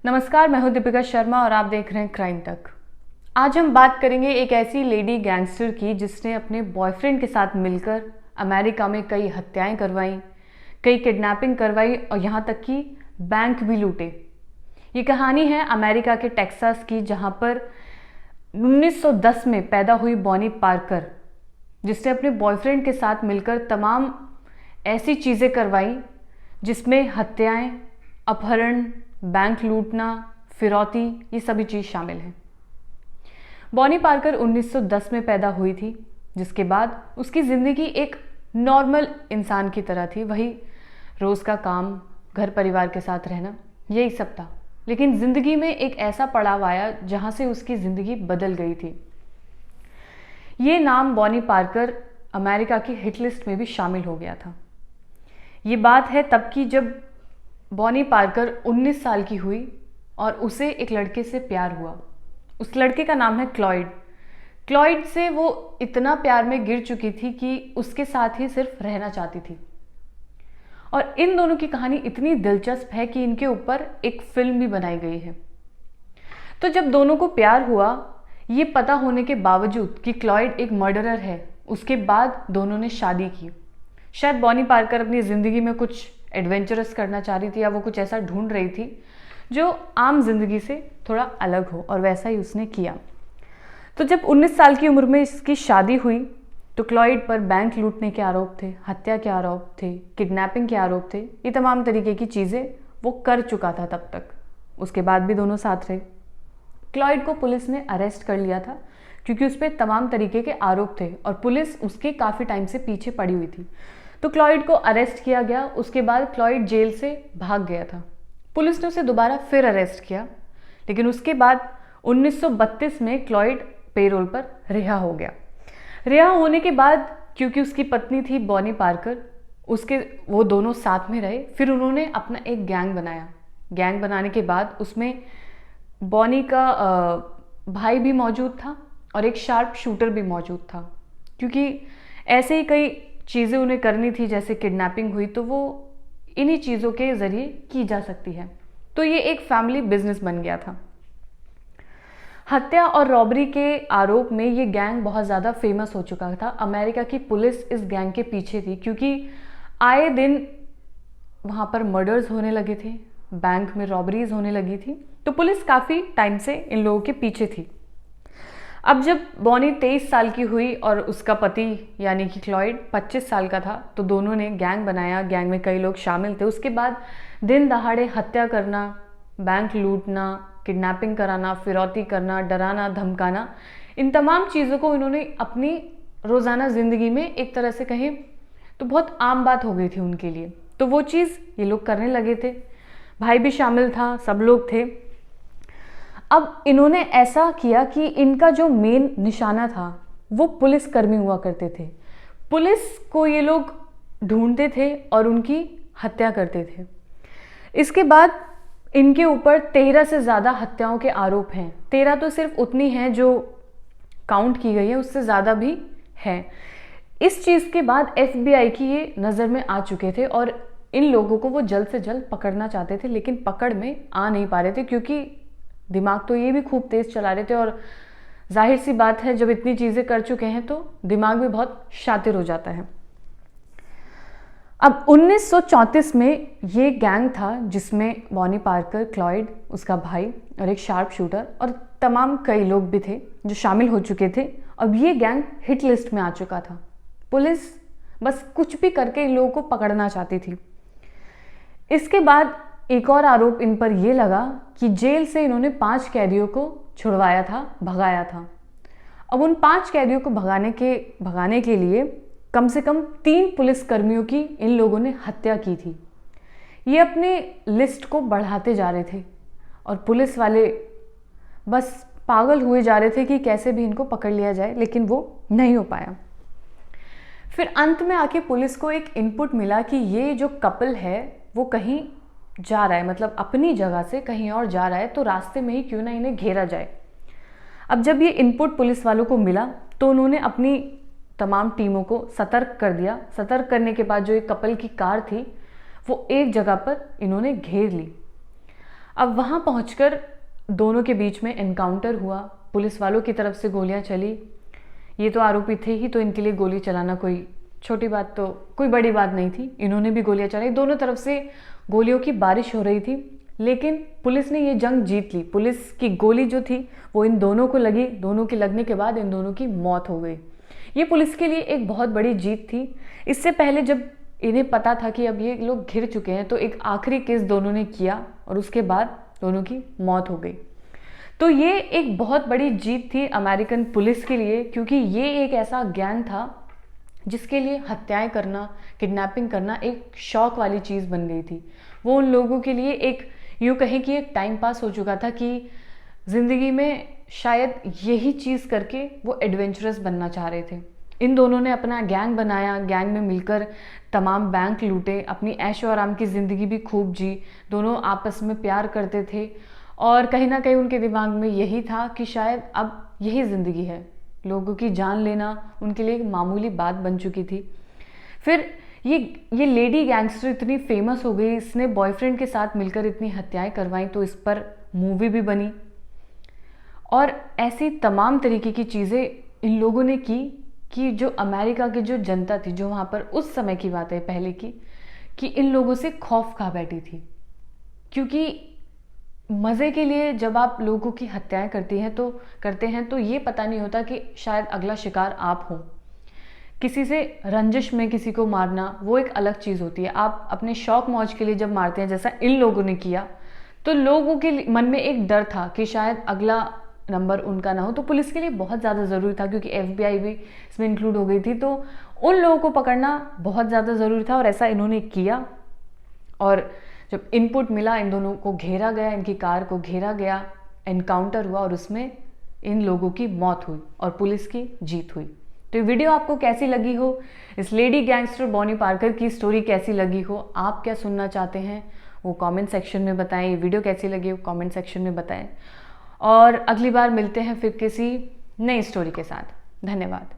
नमस्कार, मैं हूं दीपिका शर्मा और आप देख रहे हैं क्राइम तक। आज हम बात करेंगे एक ऐसी लेडी गैंगस्टर की जिसने अपने बॉयफ्रेंड के साथ मिलकर अमेरिका में कई हत्याएं करवाई, कई किडनैपिंग करवाई और यहाँ तक कि बैंक भी लूटे। ये कहानी है अमेरिका के टेक्सास की, जहाँ पर 1910 में पैदा हुई बॉनी पार्कर, जिसने अपने बॉयफ्रेंड के साथ मिलकर तमाम ऐसी चीज़ें करवाई जिसमें हत्याएं, अपहरण, बैंक लूटना, फिरौती, ये सभी चीज़ शामिल है। बॉनी पार्कर 1910 में पैदा हुई थी, जिसके बाद उसकी ज़िंदगी एक नॉर्मल इंसान की तरह थी। वही रोज़ का काम, घर परिवार के साथ रहना, यही सब था। लेकिन ज़िंदगी में एक ऐसा पड़ाव आया जहाँ से उसकी ज़िंदगी बदल गई थी। ये नाम बॉनी पार्कर अमेरिका की हिट लिस्ट में भी शामिल हो गया था। ये बात है तब की, जब बॉनी पार्कर 19 साल की हुई और उसे एक लड़के से प्यार हुआ। उस लड़के का नाम है क्लॉयड। क्लॉयड से वो इतना प्यार में गिर चुकी थी कि उसके साथ ही सिर्फ रहना चाहती थी। और इन दोनों की कहानी इतनी दिलचस्प है कि इनके ऊपर एक फिल्म भी बनाई गई है। तो जब दोनों को प्यार हुआ, ये पता होने के बावजूद कि क्लॉयड एक मर्डरर है, उसके बाद दोनों ने शादी की। शायद बॉनी पार्कर अपनी ज़िंदगी में कुछ एडवेंचरस करना चाह रही थी, या वो कुछ ऐसा ढूंढ रही थी जो आम जिंदगी से थोड़ा अलग हो, और वैसा ही उसने किया। तो जब 19 साल की उम्र में इसकी शादी हुई तो क्लॉयड पर बैंक लूटने के आरोप थे, हत्या के आरोप थे, किडनैपिंग के आरोप थे। ये तमाम तरीके की चीज़ें वो कर चुका था तब तक। उसके बाद भी दोनों साथ रहे। क्लॉयड को पुलिस ने अरेस्ट कर लिया था क्योंकि उस पर तमाम तरीके के आरोप थे और पुलिस उसके काफ़ी टाइम से पीछे पड़ी हुई थी। तो क्लॉयड को अरेस्ट किया गया। उसके बाद क्लॉयड जेल से भाग गया था। पुलिस ने उसे दोबारा फिर अरेस्ट किया, लेकिन उसके बाद 1932 में क्लॉयड पेरोल पर रिहा हो गया। रिहा होने के बाद, क्योंकि उसकी पत्नी थी बॉनी पार्कर, वो दोनों साथ में रहे। फिर उन्होंने अपना एक गैंग बनाया। गैंग बनाने के बाद उसमें बॉनी का भाई भी मौजूद था और एक शार्प शूटर भी मौजूद था। क्योंकि ऐसे ही कई चीज़ें उन्हें करनी थी, जैसे किडनैपिंग हुई, तो वो इन्हीं चीज़ों के ज़रिए की जा सकती है। तो ये एक फैमिली बिजनेस बन गया था। हत्या और रॉबरी के आरोप में ये गैंग बहुत ज़्यादा फेमस हो चुका था। अमेरिका की पुलिस इस गैंग के पीछे थी, क्योंकि आए दिन वहाँ पर मर्डर्स होने लगे थे, बैंक में रॉबरीज होने लगी थी। तो पुलिस काफ़ी टाइम से इन लोगों के पीछे थी। अब जब बॉनी 23 साल की हुई और उसका पति यानी कि क्लॉयड 25 साल का था, तो दोनों ने गैंग बनाया। गैंग में कई लोग शामिल थे। उसके बाद दिन दहाड़े हत्या करना, बैंक लूटना, किडनैपिंग कराना, फिरौती करना, डराना, धमकाना, इन तमाम चीज़ों को इन्होंने अपनी रोज़ाना ज़िंदगी में एक तरह से कहें तो बहुत आम बात हो गई थी उनके लिए। तो वो चीज़ ये लोग करने लगे थे। भाई भी शामिल था, सब लोग थे। अब इन्होंने ऐसा किया कि इनका जो मेन निशाना था वो पुलिस कर्मी हुआ करते थे। पुलिस को ये लोग ढूंढते थे और उनकी हत्या करते थे। इसके बाद इनके ऊपर 13 से ज़्यादा हत्याओं के आरोप हैं। 13 तो सिर्फ उतनी हैं जो काउंट की गई है, उससे ज़्यादा भी है। इस चीज़ के बाद FBI की ये नज़र में आ चुके थे और इन लोगों को वो जल्द से जल्द पकड़ना चाहते थे, लेकिन पकड़ में आ नहीं पा रहे थे, क्योंकि दिमाग तो ये भी खूब तेज़ चला रहे थे। और जाहिर सी बात है, जब इतनी चीज़ें कर चुके हैं तो दिमाग भी बहुत शातिर हो जाता है। अब 1934 में ये गैंग था जिसमें बॉनी पार्कर, क्लॉयड, उसका भाई और एक शार्प शूटर और तमाम कई लोग भी थे जो शामिल हो चुके थे। अब ये गैंग हिट लिस्ट में आ चुका था। पुलिस बस कुछ भी करके इन लोगों को पकड़ना चाहती थी। इसके बाद एक और आरोप इन पर यह लगा कि जेल से इन्होंने 5 कैदियों को छुड़वाया था, भगाया था। अब उन 5 कैदियों को भगाने के लिए कम से कम 3 पुलिसकर्मियों की इन लोगों ने हत्या की थी। ये अपने लिस्ट को बढ़ाते जा रहे थे और पुलिस वाले बस पागल हुए जा रहे थे कि कैसे भी इनको पकड़ लिया जाए, लेकिन वो नहीं हो पाया। फिर अंत में आके पुलिस को एक इनपुट मिला कि ये जो कपल है वो कहीं जा रहा है, मतलब अपनी जगह से कहीं और जा रहा है, तो रास्ते में ही क्यों ना इन्हें घेरा जाए। अब जब ये इनपुट पुलिस वालों को मिला तो उन्होंने अपनी तमाम टीमों को सतर्क कर दिया। सतर्क करने के बाद जो एक कपल की कार थी वो एक जगह पर इन्होंने घेर ली। अब वहाँ पहुंचकर दोनों के बीच में एनकाउंटर हुआ, पुलिस वालों की तरफ से गोलियां चली। ये तो आरोपी थे ही, तो इनके लिए गोली चलाना कोई छोटी बात, तो कोई बड़ी बात नहीं थी। इन्होंने भी गोलियां चलाई, दोनों तरफ से गोलियों की बारिश हो रही थी, लेकिन पुलिस ने ये जंग जीत ली। पुलिस की गोली जो थी वो इन दोनों को लगी, दोनों के लगने के बाद इन दोनों की मौत हो गई। ये पुलिस के लिए एक बहुत बड़ी जीत थी। इससे पहले जब इन्हें पता था कि अब ये लोग घिर चुके हैं, तो एक आखिरी केस दोनों ने किया और उसके बाद दोनों की मौत हो गई। तो ये एक बहुत बड़ी जीत थी अमेरिकन पुलिस के लिए, क्योंकि ये एक ऐसा गैंग था जिसके लिए हत्याएं करना, किडनैपिंग करना एक शौक वाली चीज़ बन गई थी। वो उन लोगों के लिए एक, यूँ कहें कि एक टाइम पास हो चुका था कि ज़िंदगी में शायद यही चीज़ करके वो एडवेंचरस बनना चाह रहे थे। इन दोनों ने अपना गैंग बनाया, गैंग में मिलकर तमाम बैंक लूटे, अपनी ऐशो आराम की ज़िंदगी भी खूब जी। दोनों आपस में प्यार करते थे और कहीं ना कहीं उनके दिमाग में यही था कि शायद अब यही ज़िंदगी है। लोगों की जान लेना उनके लिए एक मामूली बात बन चुकी थी। फिर ये लेडी गैंगस्टर इतनी फेमस हो गई, इसने बॉयफ्रेंड के साथ मिलकर इतनी हत्याएं करवाई, तो इस पर मूवी भी बनी और ऐसी तमाम तरीके की चीज़ें इन लोगों ने की कि जो अमेरिका की जो जनता थी, जो वहाँ पर उस समय की बात है पहले की, कि इन लोगों से खौफ खा बैठी थी। क्योंकि मज़े के लिए जब आप लोगों की हत्याएं करते हैं तो ये पता नहीं होता कि शायद अगला शिकार आप हो। किसी से रंजिश में किसी को मारना वो एक अलग चीज़ होती है। आप अपने शौक मौज के लिए जब मारते हैं, जैसा इन लोगों ने किया, तो लोगों के मन में एक डर था कि शायद अगला नंबर उनका ना हो। तो पुलिस के लिए बहुत ज़्यादा ज़रूरी था, क्योंकि FBI भी इसमें इंक्लूड हो गई थी, तो उन लोगों को पकड़ना बहुत ज़्यादा ज़रूरी था और ऐसा इन्होंने किया। और जब इनपुट मिला, इन दोनों को घेरा गया, इनकी कार को घेरा गया, एनकाउंटर हुआ और उसमें इन लोगों की मौत हुई और पुलिस की जीत हुई। तो ये वीडियो आपको कैसी लगी हो, इस लेडी गैंगस्टर बॉनी पार्कर की स्टोरी कैसी लगी हो, आप क्या सुनना चाहते हैं वो कमेंट सेक्शन में बताएं। ये वीडियो कैसी लगी हो कमेंट सेक्शन में बताएं और अगली बार मिलते हैं फिर किसी नई स्टोरी के साथ। धन्यवाद।